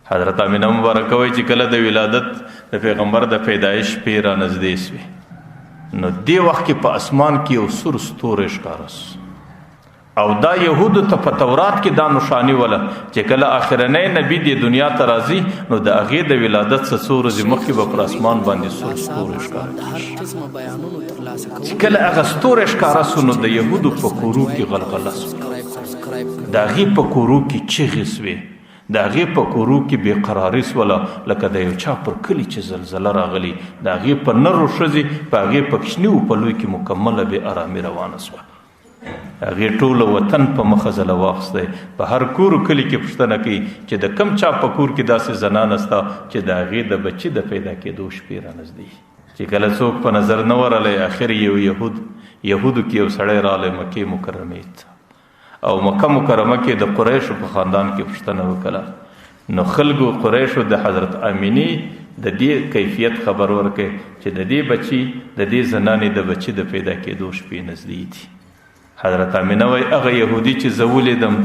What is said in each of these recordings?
حضرت امینه مبارکه وایي چې کله د ولادت د پیغمبر د پیدایش شپې را نږدې سوې نو دې وخت کې په اسمان کې یو سور ستوری ښکاره سو او دا یهودو ته په تورات کې دا نښاني وله چې کله آخرنی نبي دې دنیا ته راځي نو د هغې د ولادت څه څو ورځې مخکې به پر اسمان باندې سور ستوری ښکاره چې کله هغه ستوری ښکاره سو نو د یهودو په کورو کې غلغله سو د هغې په کورو کې چغې سوې د هغې په کورو کې بېقراري سوله لکه د یو چا پر کلي چې زلزله راغلي د هغې په نرو ښځې په هغې په کوچنیو پلوی کې مکمله بې ارامي روانه سوه هغې ټوله وطن په مخه ځله واخیستی په هر کور کلي کې پوښتنه کوي چې د کم چا په کور کې داسې زنانه سته چې د هغې د بچي د پیدا کېدو شپې رانږدې چې کله څوک په نظر نه ورغلی اخر یو یهودو کې یو سړی راغلی مکې مکرمې ته او مکه مکرمه کې د قریشو په خاندان کې پوښتنه وکړه نو خلکو قریشو د حضرت امینې د دې کیفیت خبر ورکړي چې د دې بچي د دې زنانې د بچي د پیدا کېدو شپې نږدې دي حضرت امینه وایي هغه یهودي چې زه ولیدم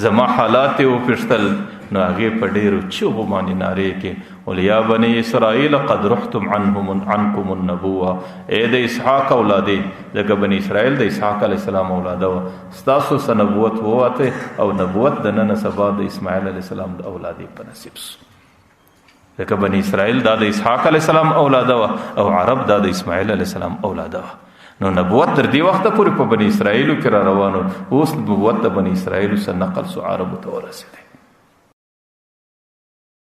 زما حالات یې وپوښتل نو هغې په ډېرو چغو باندې نارې کې ول یا بني اسرائیل قد رحتم عنکم النبوه ای د اسحاق اولادې ځکه بني اسرائیل د اسحاق علیه السلام اولاده وه ستاسو څه نبوت ووته او نبوت د نن سبا د اسماعیل علیه السلام د اولادې په نصیب سو ځکه بني اسرائیل دا د اسحاق علیه السلام اولاده وه او عرب دا د اسماعیل علیه السلام اولاده وه نو نبوت تر دې وخته پورې په بني اسرائیلو کې را روانو اوس نبوت د بني اسرائیلو څخه نقل سو عربو ته ورسېدی